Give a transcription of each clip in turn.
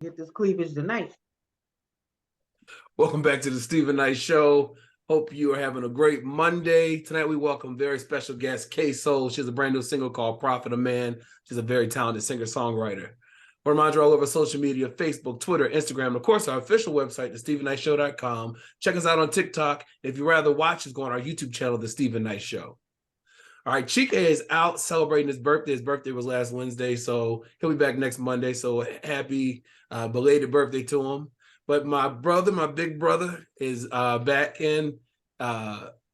Get this cleavage tonight. Welcome back to the Stephen Knight Show. Hope you are having a great Monday. Tonight we welcome very special guest, K-Soul. She has a brand new single called Prophet of Man. She's a very talented singer-songwriter. We're reminder all over social media, Facebook, Twitter, Instagram, and of course our official website, thestephennightshow.com. Check us out on TikTok. If you'd rather watch us, go on our YouTube channel, The Stephen Knight Show. All right, Chike is out celebrating his birthday. His birthday was last Wednesday, so he'll be back next Monday. So happy belated birthday to him. But my brother, my big brother, is back in,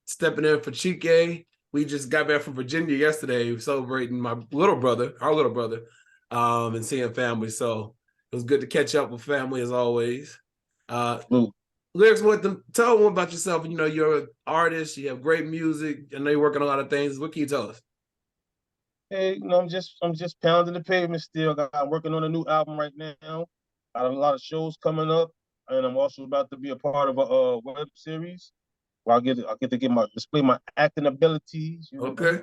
stepping in for Chike. We just got back from Virginia yesterday celebrating my little brother, our little brother, and seeing family. So it was good to catch up with family as always. Lyrics, tell them about yourself. You know, you're an artist, you have great music, I know you're working on a lot of things. What can you tell us? Hey, I'm just pounding the pavement still. I'm working on a new album right now. I have a lot of shows coming up, and I'm also about to be a part of a web series where I get to display my acting abilities. Okay.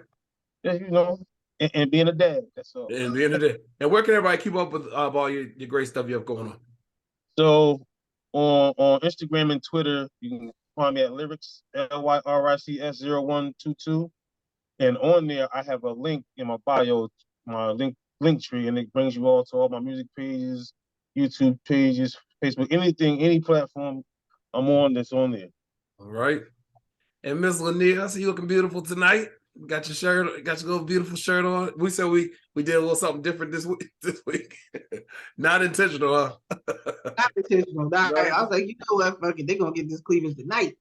And being a dad. That's all. And being a dad. And where can everybody keep up with all your great stuff you have going on? So on Instagram and Twitter, you can find me at lyrics LYRICS0122, and on there I have a link in my bio, my link tree, and it brings you all to all my music pages, YouTube pages, Facebook, anything, any platform I'm on that's on there. All right. And Miss Lanier, I see you looking beautiful tonight. Got your shirt, got your little beautiful shirt on. We said we did a little something different this week. Not intentional, huh? Not intentional. I was like, you know what? Fuck it, they're gonna get this cleavage tonight.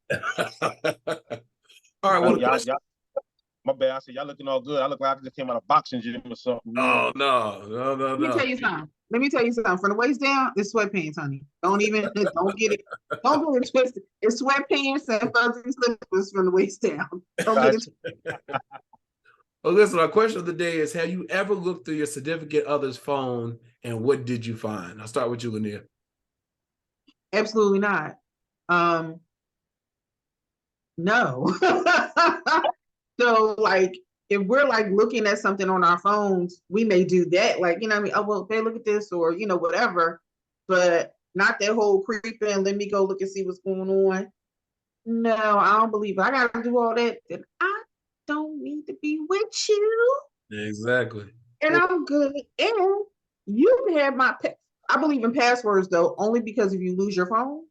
All right, well, y'all, my bad. I said y'all looking all good. I look like I just came out of boxing gym or something. Oh no. Let me tell you something. From the waist down, it's sweatpants, honey. Don't get it twisted. It's sweatpants and fuzzy slippers from the waist down. Don't get it twisted. Well, listen, our question of the day is, have you ever looked through your significant other's phone and what did you find? I'll start with you, Lanier. Absolutely not. No. So like, if we're like looking at something on our phones, we may do that. Like, you know what I mean? Oh, well, babe, look at this, or, you know, whatever, but not that whole creeping, let me go look and see what's going on. No, I don't believe it. I got to do all that. Then I don't need to be with you. Exactly. And I'm good. And you can have I believe in passwords though, only because if you lose your phone,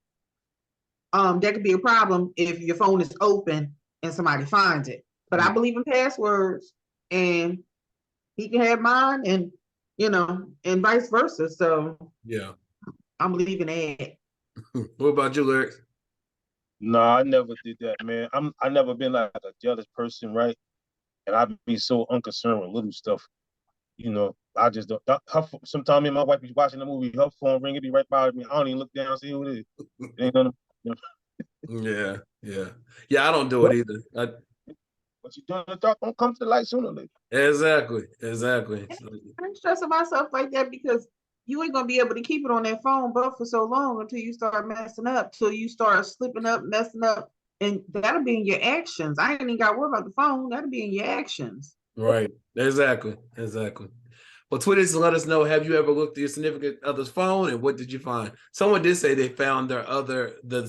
that could be a problem if your phone is open and somebody finds it. But I believe in passwords, and he can have mine, and you know, and vice versa. So yeah, I'm leaving that. What about you, Lyrics? No, I never did that, man. I never been like a jealous person, right? And I'd be so unconcerned with little stuff. You know, I just don't. Sometimes me and my wife be watching the movie, her phone ring, it be right by me. I don't even look down and see who it is. It ain't none of, you know. Yeah. I don't do it either. What you doing in the dark don't come to the light sooner or later. Exactly. I'm stressing myself like that because you ain't gonna be able to keep it on that phone but for so long until you start messing up, till you start slipping up, messing up, and that'll be in your actions. I ain't even got to worry about the phone. That'll be in your actions. Right. Exactly. Well, tweet us and let us know, have you ever looked at your significant other's phone and what did you find? Someone did say they found their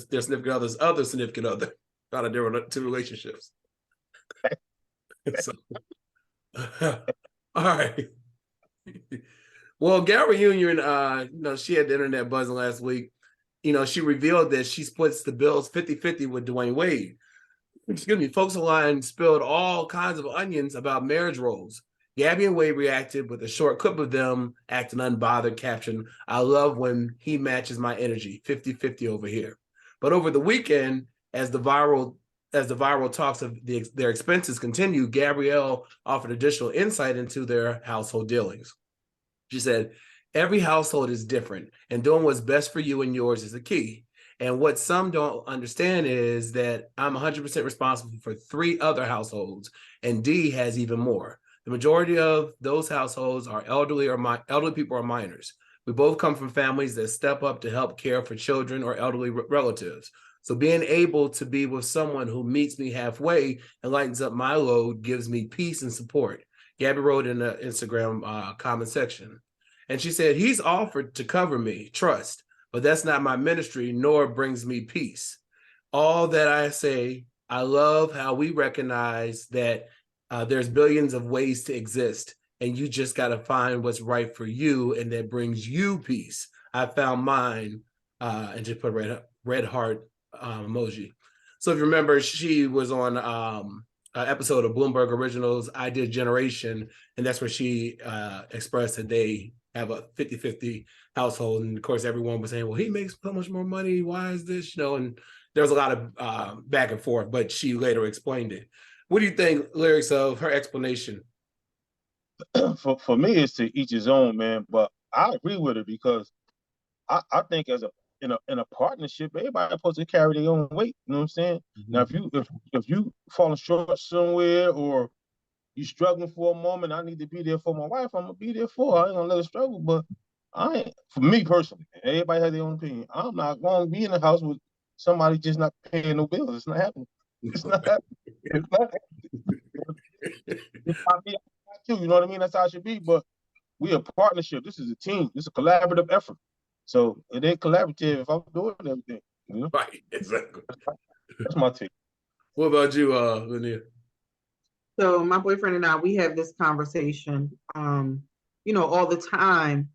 significant other's other significant other out of their two relationships. So, all right. Well, Gabriel Union, she had the internet buzzing last week. She revealed that she splits the bills 50-50 with Dwayne Wade. Excuse me, folks online spilled all kinds of onions about marriage roles. Gabby and Wade reacted with a short clip of them acting unbothered, caption, "I love when he matches my energy, 50-50 over here." But over the weekend, as the viral talks of their expenses continue, Gabrielle offered additional insight into their household dealings. She said, "Every household is different, and doing what's best for you and yours is the key. And what some don't understand is that I'm 100% responsible for 3 other households, and D has even more. The majority of those households are elderly people or minors. We both come from families that step up to help care for children or elderly relatives. So being able to be with someone who meets me halfway and lightens up my load gives me peace and support." Gabby wrote in the Instagram comment section. And she said, he's offered to cover me, trust, but that's not my ministry, nor brings me peace. All that I say, I love how we recognize that there's billions of ways to exist, and you just got to find what's right for you, and that brings you peace. I found mine, and just put red heart emoji. So if you remember, she was on an episode of Bloomberg Originals, I Did Generation, and that's where she expressed that they have a 50-50 household. And of course, everyone was saying, well, he makes so much more money. Why is this? And there was a lot of back and forth, but she later explained it. What do you think, lyrics of her explanation? For me, it's to each his own, man. But I agree with her because I think as in a partnership, everybody's supposed to carry their own weight. You know what I'm saying? Mm-hmm. Now, if you falling short somewhere or you struggling for a moment, I need to be there for my wife. I'm gonna be there for her. I ain't gonna let her struggle. But I ain't, for me personally, everybody has their own opinion. I'm not gonna be in the house with somebody just not paying no bills. It's not happening. It's not happening. It's not happening. It's not me, too. You know what I mean? That's how it should be. But we a partnership. This is a team. This is a collaborative effort. So it ain't collaborative if I'm doing everything. You know? Right, exactly. That's my take. What about you, Linnea? So my boyfriend and I, we have this conversation, all the time.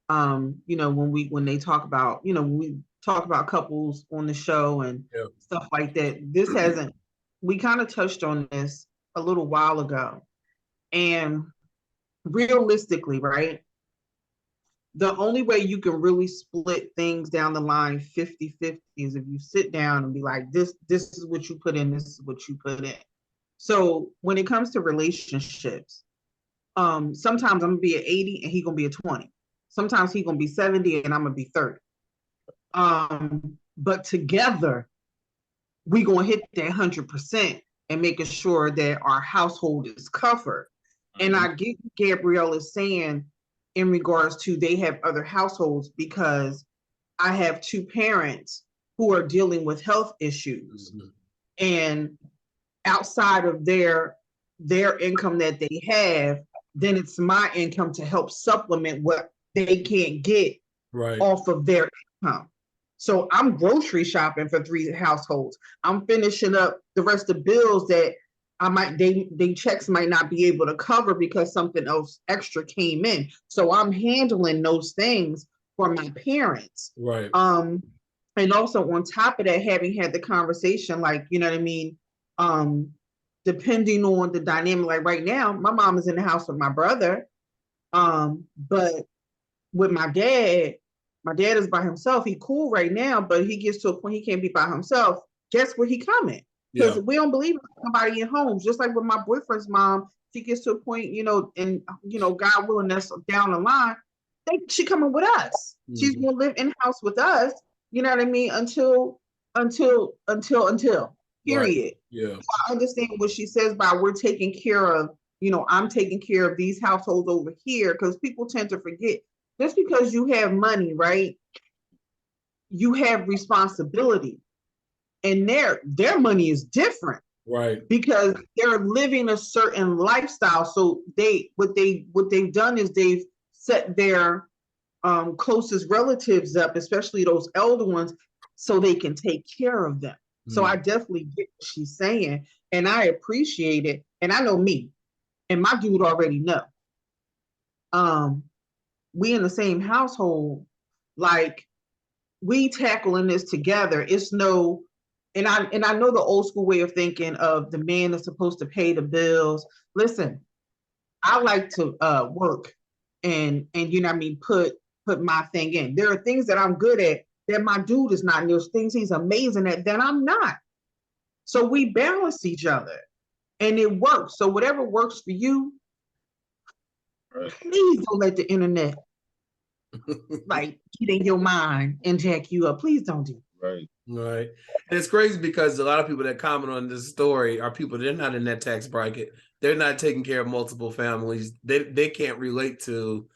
When they talk about, when we talk about couples on the show and stuff like that. We kind of touched on this a little while ago. And realistically, right? The only way you can really split things down the line 50-50 is if you sit down and be like, this is what you put in, this is what you put in. So when it comes to relationships, sometimes I'm gonna be at 80 and he's gonna be at 20. Sometimes he's gonna be 70 and I'm gonna be 30. But together, we gonna hit that 100% and making sure that our household is covered. Mm-hmm. And I get what Gabrielle is saying in regards to they have other households, because I have two parents who are dealing with health issues. Mm-hmm. And outside of their income that they have, then it's my income to help supplement what they can't get off of their income. So I'm grocery shopping for 3 households. I'm finishing up the rest of the bills that they checks might not be able to cover because something else extra came in. So I'm handling those things for my parents. Right. And also on top of that, having had the conversation, like, you know what I mean? Depending on the dynamic, like right now, my mom is in the house with my brother. But with my dad is by himself. He cool right now, but he gets to a point he can't be by himself. Guess where he coming? Because we don't believe in somebody in homes. Just like with my boyfriend's mom, she gets to a point, and God willing, that's down the line. She coming with us. Mm-hmm. She's gonna live in house with us. You know what I mean? Until. Period. Right. Yeah. So I understand what she says by we're taking care of. I'm taking care of these households over here, because people tend to forget. Just because you have money, right? You have responsibility. And their money is different. Right. Because they're living a certain lifestyle. So what they've done is they've set their closest relatives up, especially those elder ones, so they can take care of them. So I definitely get what she's saying, and I appreciate it. And I know me, and my dude already know. We in the same household, like we tackling this together. It's no, and I know the old school way of thinking of the man is supposed to pay the bills. Listen, I like to work and you know what I mean, put my thing in. There are things that I'm good at that my dude is not, and there's things he's amazing at that I'm not. So we balance each other and it works. So whatever works for you, please don't let the internet like get in your mind and jack you up. Please don't do it. Right. And it's crazy because a lot of people that comment on this story are people, they're not in that tax bracket. They're not taking care of multiple families. They can't relate to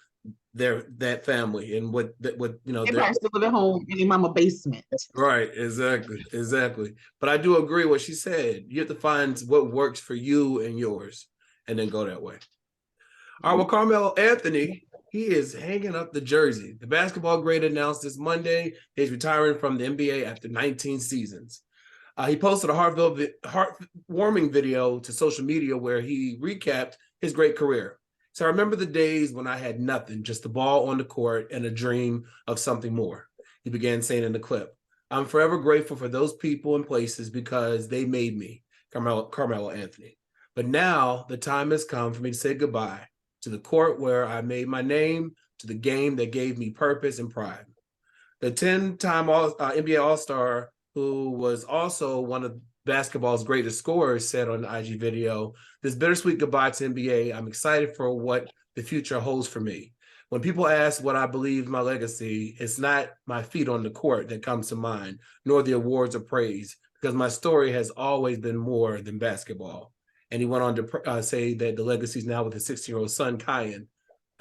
that family and what they probably still live at home in their mama basement. Right, exactly. But I do agree what she said. You have to find what works for you and yours and then go that way. All right, well, Carmelo Anthony he is hanging up the jersey. The basketball great announced this Monday he's retiring from the NBA after 19 seasons. He posted a heartwarming video to social media where he recapped his great career. So I remember the days when I had nothing, just the ball on the court and a dream of something more. He began saying in the clip, I'm forever grateful for those people and places because they made me, Carmelo Anthony. But now the time has come for me to say goodbye to the court where I made my name, to the game that gave me purpose and pride. The 10-time NBA All-Star, who was also one of basketball's greatest scorers, said on the IG video, this bittersweet goodbye to NBA, I'm excited for what the future holds for me. When people ask what I believe my legacy, it's not my feet on the court that comes to mind, nor the awards or praise, because my story has always been more than basketball. And he went on to say that the legacy is now with his 16-year-old son, Kyan.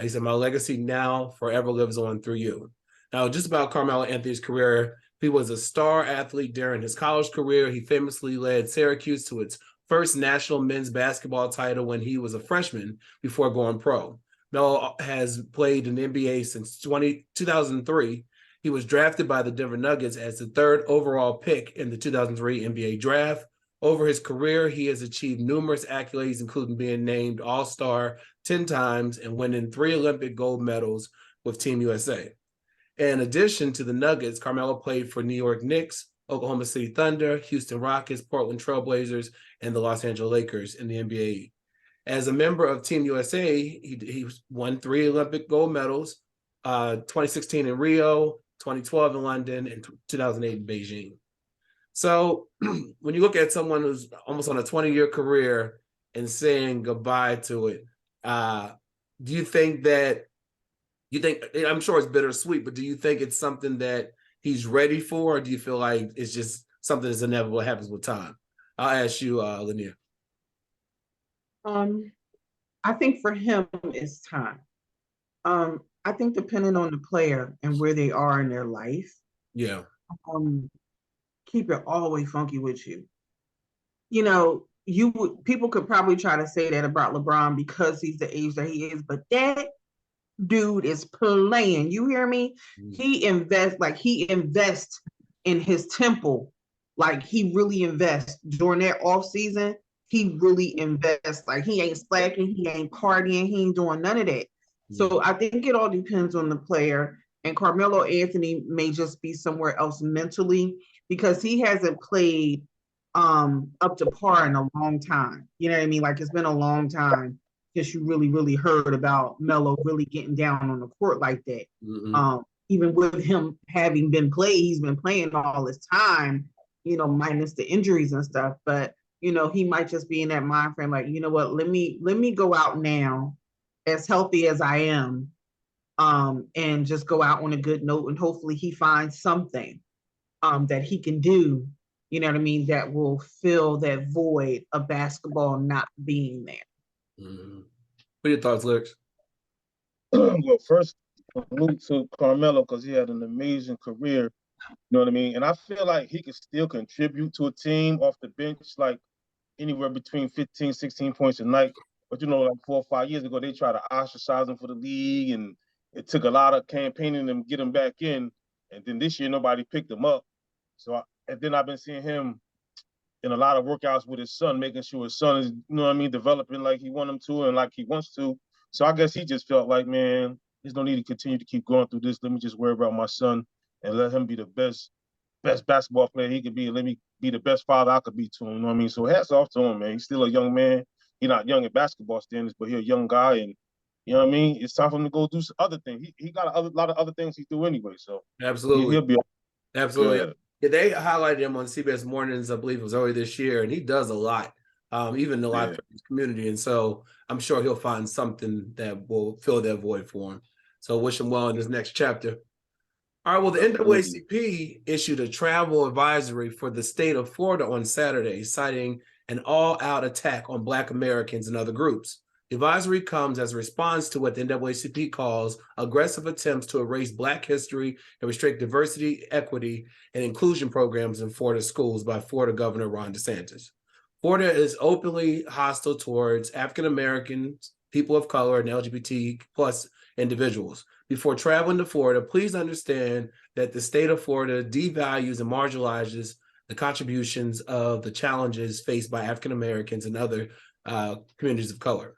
He said, my legacy now forever lives on through you. Now, just about Carmelo Anthony's career, he was a star athlete during his college career. He famously led Syracuse to its first national men's basketball title when he was a freshman before going pro. Melo has played in the NBA since 2003. He was drafted by the Denver Nuggets as the third overall pick in the 2003 NBA draft. Over his career, he has achieved numerous accolades, including being named All-Star 10 times and winning 3 Olympic gold medals with Team USA. In addition to the Nuggets, Carmelo played for New York Knicks, Oklahoma City Thunder, Houston Rockets, Portland Trailblazers, and the Los Angeles Lakers in the NBA. As a member of Team USA, he won 3 Olympic gold medals, 2016 in Rio, 2012 in London, and 2008 in Beijing. So when you look at someone who's almost on a 20-year career and saying goodbye to it, do you think that, I'm sure it's bittersweet, but do you think it's something that he's ready for, or do you feel like it's just something that's inevitable happens with time? I'll ask you, Lanier. I think for him, it's time. I think depending on the player and where they are in their life, yeah, keep it all the way funky with you. You know, people could probably try to say that about LeBron because he's the age that he is, but that dude is playing. You hear me? He invests in his temple. Like he really invests during that off season. He really invests. Like he ain't slacking, he ain't partying, he ain't doing none of that. So I think it all depends on the player. And Carmelo Anthony may just be somewhere else mentally because he hasn't played up to par in a long time. You know what I mean? Like it's been a long time since you really heard about Melo really getting down on the court like that. Even with him having been played, he's been playing all this time, you know, minus the injuries and stuff. But you know, he might just be in that mind frame, like, you know what, let me go out now as healthy as I am, and just go out on a good note, and hopefully he finds something that he can do, you know what I mean, that will fill that void of basketball not being there. What are your thoughts, Lex? Well, first, salute to Carmelo because he had an amazing career. You know what I mean? And I feel like he could still contribute to a team off the bench, like anywhere between 15, 16 points a night. But, you know, like 4 or 5 years ago, they tried to ostracize him for the league, and it took a lot of campaigning to get him back in. And then this year, nobody picked him up. And then I've been seeing him in a lot of workouts with his son, making sure his son is, you know what I mean, developing like he wants him to and like he wants to. So I guess he just felt like, man, there's no need to continue to keep going through this. Let me just worry about my son and let him be the best basketball player he could be, and let me be the best father I could be to him. You know what I mean? So hats off to him, man. He's still a young man. He's not young in basketball standards, but he's a young guy, and you know what I mean? It's time for him to go do some other things. He got a lot of other things he do anyway. So absolutely, he'll be absolutely. good. Yeah, they highlighted him on CBS Mornings, I believe it was earlier this year, and he does a lot, even a lot for his community. And so I'm sure he'll find something that will fill that void for him. So wish him well in his next chapter. All right, well, the NAACP issued a travel advisory for the state of Florida on Saturday, citing an all-out attack on Black Americans and other groups. The advisory comes as a response to what the NAACP calls aggressive attempts to erase Black history and restrict diversity, equity, and inclusion programs in Florida schools by Florida Governor Ron DeSantis. Florida is openly hostile towards African Americans, people of color, and LGBT plus individuals. Before traveling to Florida, please understand that the state of Florida devalues and marginalizes the contributions of the challenges faced by African Americans and other communities of color.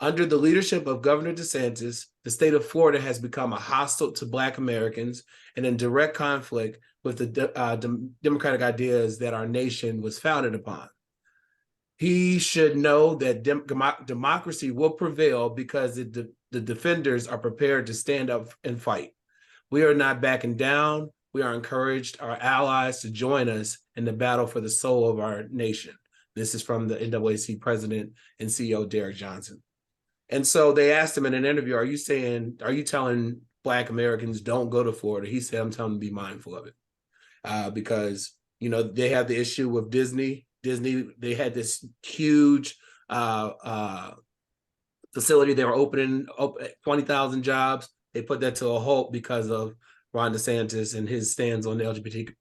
Under the leadership of Governor DeSantis, the state of Florida has become a hostile to Black Americans and in direct conflict with the democratic ideas that our nation was founded upon. He should know that democracy will prevail because the defenders are prepared to stand up and fight. We are not backing down. We are encouraged our allies to join us in the battle for the soul of our nation. This is from the NAACP president and CEO, Derek Johnson. And so they asked him in an interview, are you telling Black Americans don't go to Florida? He said, I'm telling them to be mindful of it. Because, they have the issue with Disney. They had this huge facility. They were opening 20,000 jobs. They put that to a halt because of Ron DeSantis and his stands on the LGBT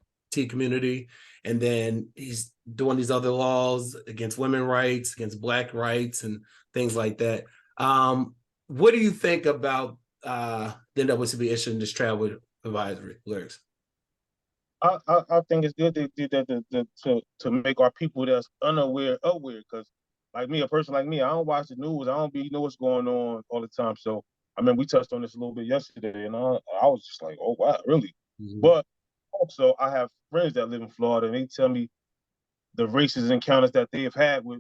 community. And then he's doing these other laws against women's rights, against Black rights, and things like that. What do you think about the NAACP issuing this travel advisory, Lyrics? I think it's good to make our people that's unaware aware, because like me, a person like me, I don't watch the news. I don't know what's going on all the time. So I mean, we touched on this a little bit yesterday, and I was just like, oh wow, really? Mm-hmm. But also, I have friends that live in Florida, and they tell me the racist encounters that they have had with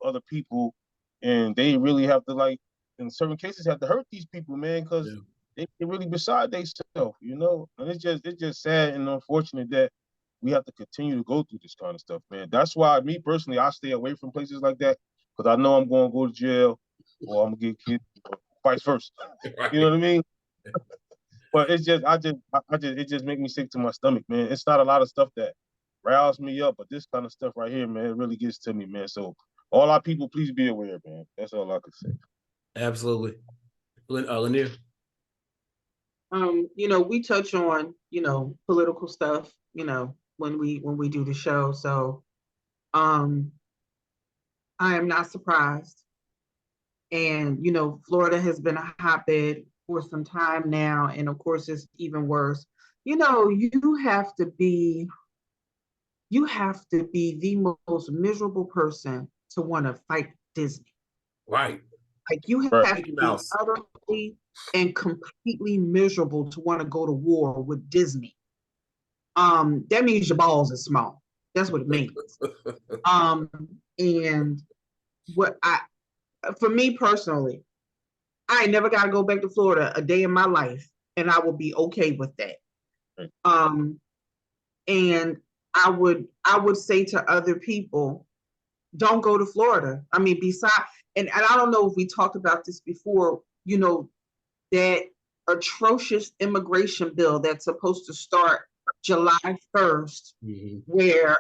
other people, and they really have to, like, in certain cases, have to hurt these people, man, because they really beside themselves, and it's just sad and unfortunate that we have to continue to go through this kind of stuff, man. That's why, me personally, I stay away from places like that, because I know I'm going to go to jail or I'm gonna get kicked, or vice versa. Right. You know what I mean? But it's just, it just makes me sick to my stomach, man. It's not a lot of stuff that riles me up, but this kind of stuff right here, man, it really gets to me, man. So all our people, please be aware, man. That's all I could say. Absolutely. Lanier? We touch on, political stuff, when we do the show. So I am not surprised. And, Florida has been a hotbed for some time now. And of course, it's even worse. You have to be the most miserable person to want to fight Disney. Right. Like, you have to be utterly and completely miserable to want to go to war with Disney. That means your balls are small. That's what it means. And for me personally, I never got to go back to Florida a day in my life, and I will be okay with that. And I would say to other people, don't go to Florida. I mean, and I don't know if we talked about this before, that atrocious immigration bill that's supposed to start July 1st, where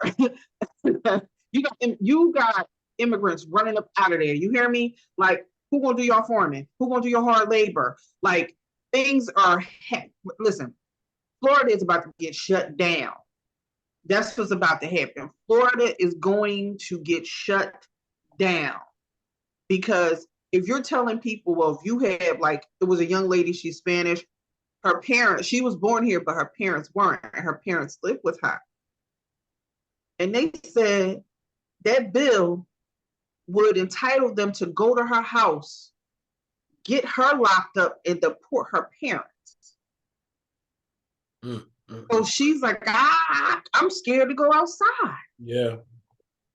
you got immigrants running up out of there. You hear me? Like, who gonna do your farming? Who gonna do your hard labor? Like, things are, listen, Florida is about to get shut down. That's what's about to happen. Florida is going to get shut down, because if you're telling people, well, if you have, like, it was a young lady, she's Spanish, her parents, she was born here, but her parents weren't. Her parents lived with her. And they said that bill would entitle them to go to her house, get her locked up, and deport her parents. So she's like, I'm scared to go outside. Yeah.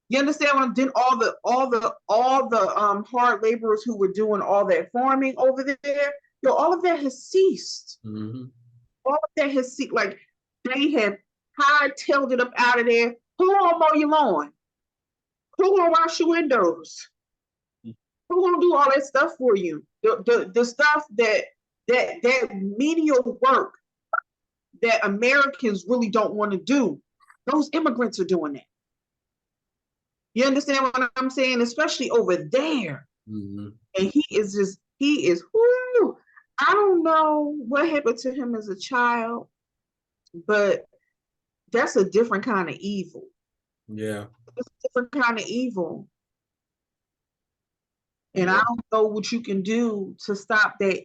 You understand what I'm doing? All the hard laborers who were doing all that farming over there, all of that has ceased. All of that has ceased. Like, they have hightailed it up out of there. Who gonna mow your lawn? Who gonna wash your windows? Who gonna do all that stuff for you? The stuff that menial work that Americans really don't want to do, those immigrants are doing that. You understand what I'm saying? Especially over there. And he is, whoo, I don't know what happened to him as a child, but that's a different kind of evil. Yeah. It's a different kind of evil. And I don't know what you can do to stop that.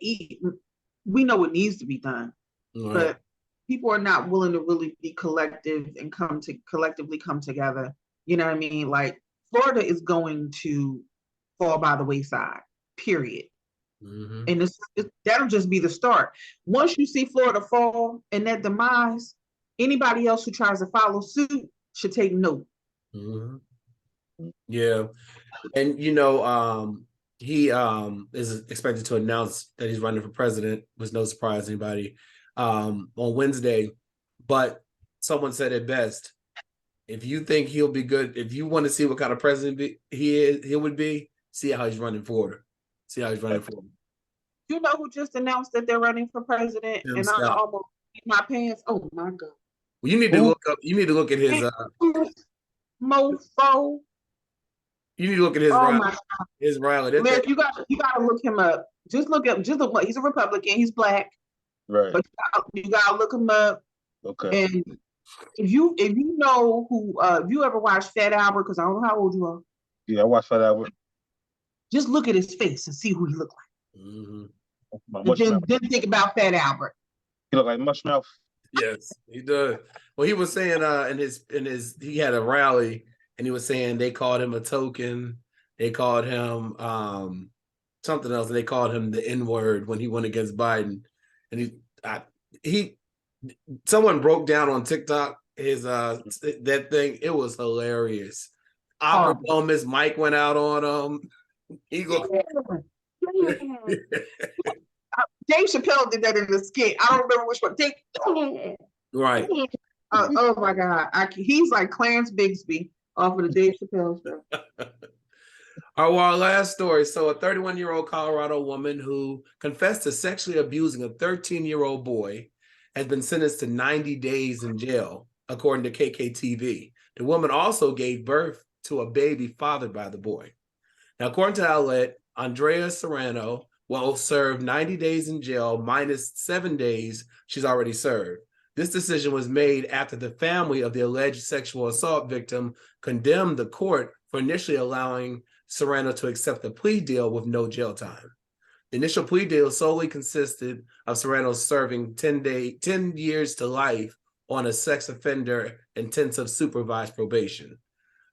We know it needs to be done, but people are not willing to really be collective and collectively come together. You know what I mean? Like Florida is going to fall by the wayside, period. And that'll just be the start. Once you see Florida fall and that demise, anybody else who tries to follow suit should take note. Yeah. And he is expected to announce that he's running for president, was no surprise to anybody, on Wednesday. But someone said it best: if you think he'll be good, if you want to see what kind of president he would be, see how he's running forward. See how he's running forward. You know who just announced that they're running for president? And I almost beat my pants. Oh my God. Well, you need to look up. You need to look at his mofo. You need to look at his rally. Liz, you got to look him up. Just look. He's a Republican. He's black. Right. But you gotta look him up. Okay. And if you know who, if you ever watched Fat Albert, because I don't know how old you are. Yeah, I watched Fat Albert. Just look at his face and see who he look like. Then think about Fat Albert. He look like Mushmouth. Yes, he does. Well, he was saying in his he had a rally and he was saying they called him a token. They called him something else, and they called him the N-word when he went against Biden. And someone broke down on TikTok his that thing. It was hilarious. Opera Thomas Mike went out on him. He goes. Dave Chappelle did that in the skit. I don't remember which one. Right. Oh my God. He's like Clarence Bigsby off of the Dave Chappelle show. Our last story. So a 31-year-old Colorado woman who confessed to sexually abusing a 13-year-old boy has been sentenced to 90 days in jail, according to KKTV. The woman also gave birth to a baby fathered by the boy. Now, according to the outlet, Andrea Serrano will serve 90 days in jail minus 7 days she's already served. This decision was made after the family of the alleged sexual assault victim condemned the court for initially allowing Serrano to accept the plea deal with no jail time. The initial plea deal solely consisted of Serrano serving 10 years to life on a sex offender intensive supervised probation.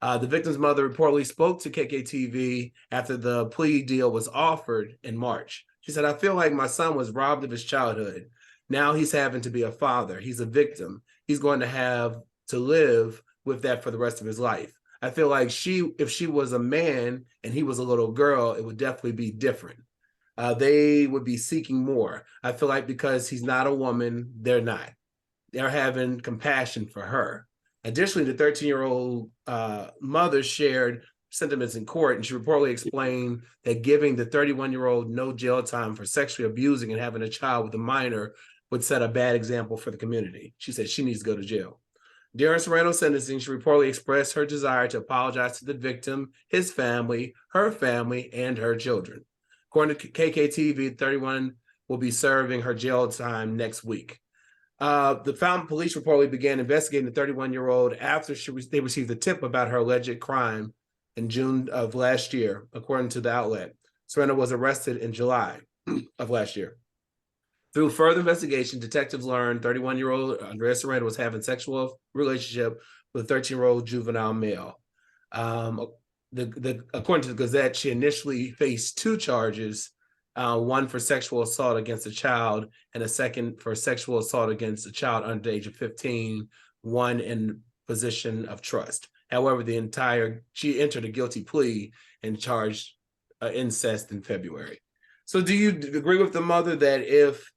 The victim's mother reportedly spoke to KKTV after the plea deal was offered in March. She said, "I feel like my son was robbed of his childhood. Now he's having to be a father. He's a victim. He's going to have to live with that for the rest of his life. I feel like if she was a man and he was a little girl, it would definitely be different. They would be seeking more. I feel like because he's not a woman, they're not. They're having compassion for her." Additionally, the 13-year-old mother shared sentiments in court, and she reportedly explained that giving the 31-year-old no jail time for sexually abusing and having a child with a minor would set a bad example for the community. She said she needs to go to jail. During Serrano's sentencing, she reportedly expressed her desire to apologize to the victim, his family, her family, and her children. According to KKTV, 31 will be serving her jail time next week. The Fountain Police reportedly began investigating the 31-year-old after they received a tip about her alleged crime in June of last year, according to the outlet. Serrano was arrested in July of last year. Through further investigation, detectives learned 31-year-old Andrea Serrano was having sexual relationship with a 13-year-old juvenile male. According to the Gazette, she initially faced 2 charges, one for sexual assault against a child and a second for sexual assault against a child under the age of 15, one in position of trust. However, she entered a guilty plea and charged incest in February. So do you agree with the mother that if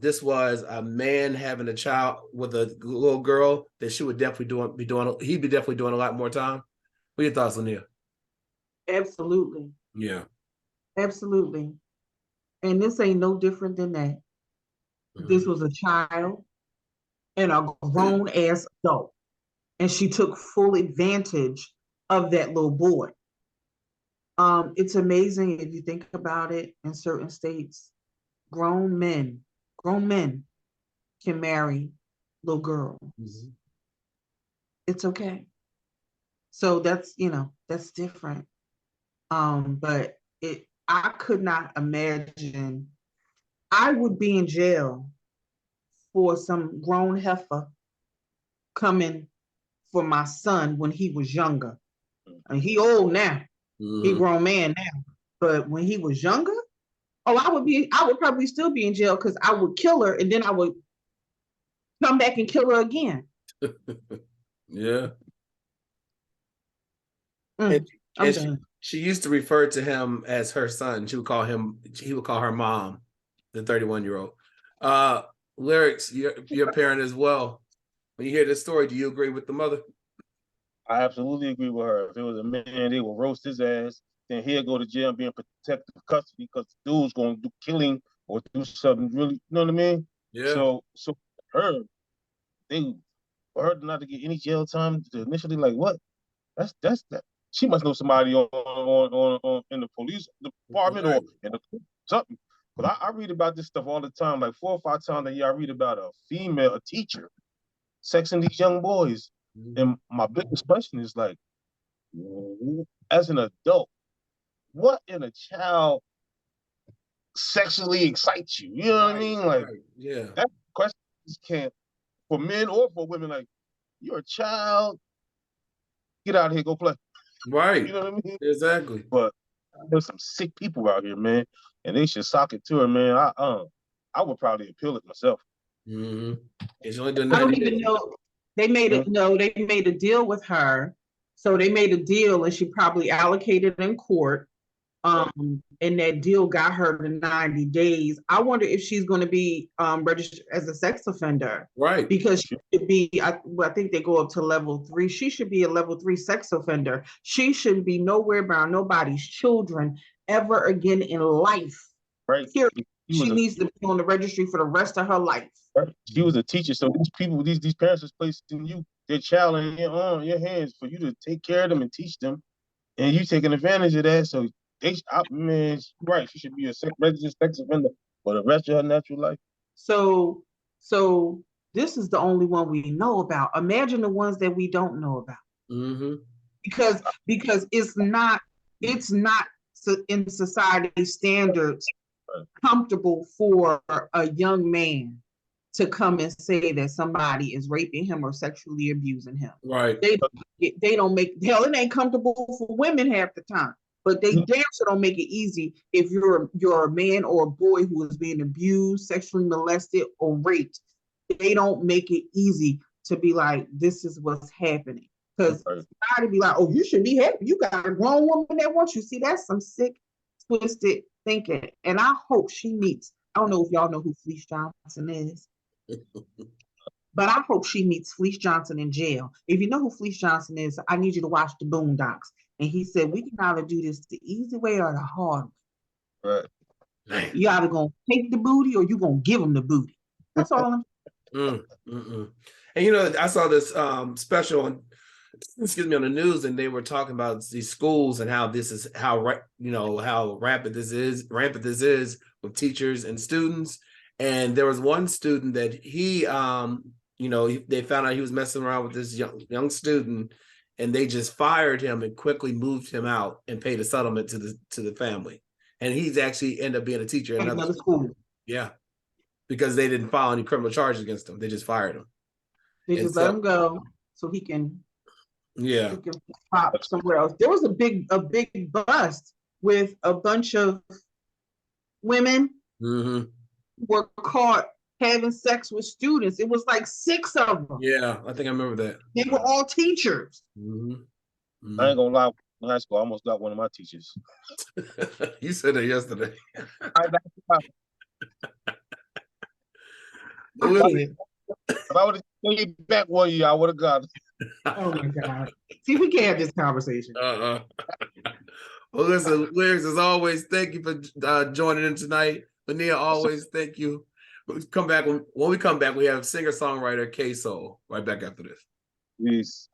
this was a man having a child with a little girl, that she would definitely he'd be definitely doing a lot more time? What are your thoughts, Linnea? Absolutely. Yeah. Absolutely. And this ain't no different than that. Mm-hmm. This was a child and a grown-ass adult. And she took full advantage of that little boy. It's amazing if you think about it. In certain states, grown men can marry little girls. Mm-hmm. It's okay. So that's different. But I could not imagine. I would be in jail for some grown heifer coming for my son when he was younger. And he old now. He grown man now. But when he was younger, I would probably still be in jail because I would kill her and then I would come back and kill her again. Yeah. And she used to refer to him as her son. He would call her mom, the 31-year-old. Lyrics, you're a parent as well. When you hear this story, do you agree with the mother? I absolutely agree with her. If it was a man, they would roast his ass. Then he'll go to jail and be in protective custody because the dude's going to do killing or do something really, you know what I mean? Yeah. So for her not to get any jail time initially, like what? That's that. She must know somebody on in the police department or in the something. But I read about this stuff all the time, like 4 or 5 times a year. I read about a teacher, sexing these young boys. And my biggest question is like, as an adult, what in a child sexually excites you? You know what I mean? Like, yeah, that question can't, for men or for women, like, you're a child, get out of here, go play. Right. You know what I mean? Exactly. But there's some sick people out here, man, and they should sock it to her, man. I would probably appeal it myself. It's only done I don't even know. They made it. No, they made a deal with her. So they made a deal, and she probably allocated in court. And that deal got her to 90 days. I wonder if she's going to be registered as a sex offender, right? Because she should be. I think they go up to level 3. She should be a level 3 sex offender. She shouldn't be nowhere around nobody's children ever again in life. Right. Here, she needs to be on the registry for the rest of her life. She was a teacher, so these people, these parents is placing their child in your hands for you to take care of them and teach them, and you taking advantage of that. So right, she should be a registered sex offender for the rest of her natural life. So this is the only one we know about. Imagine the ones that we don't know about. Because it's not in society standards comfortable for a young man to come and say that somebody is raping him or sexually abusing him. Right. They don't make, hell, it ain't comfortable for women half the time, but they damn sure don't make it easy if you're a man or a boy who is being abused, sexually molested, or raped. They don't make it easy to be like, this is what's happening. Because society be like, oh, you should be happy. You got a grown woman that wants you. See, that's some sick, twisted thinking. And I hope she meets, I don't know if y'all know who Fleece Johnson is, but I hope she meets Fleece Johnson in jail. If you know who Fleece Johnson is, I need you to watch the Boondocks. And he said, we can either do this the easy way or the hard way. Right. You either going to take the booty or you going to give them the booty. That's all I'm saying. And, I saw this special on the news, and they were talking about these schools and how this is how rampant this is with teachers and students. And there was one student that he they found out he was messing around with this young student, and they just fired him and quickly moved him out and paid a settlement to the family. And he's actually ended up being a teacher in another school. Yeah, because they didn't file any criminal charges against him. They just fired him. They just let him go so he can pop somewhere else. There was a big bust with a bunch of women who were caught having sex with students. It was like 6 of them. Yeah, I think I remember that. They were all teachers. I ain't gonna lie. In high school, I almost got one of my teachers. You said that yesterday. If I would have stayed back 1 year, I would have got it. Oh my God. See, we can't have this conversation. Well, listen, Lyrics, as always, thank you for joining in tonight. Lania, always thank you. When we come back, we have singer-songwriter K-Soul right back after this. Peace.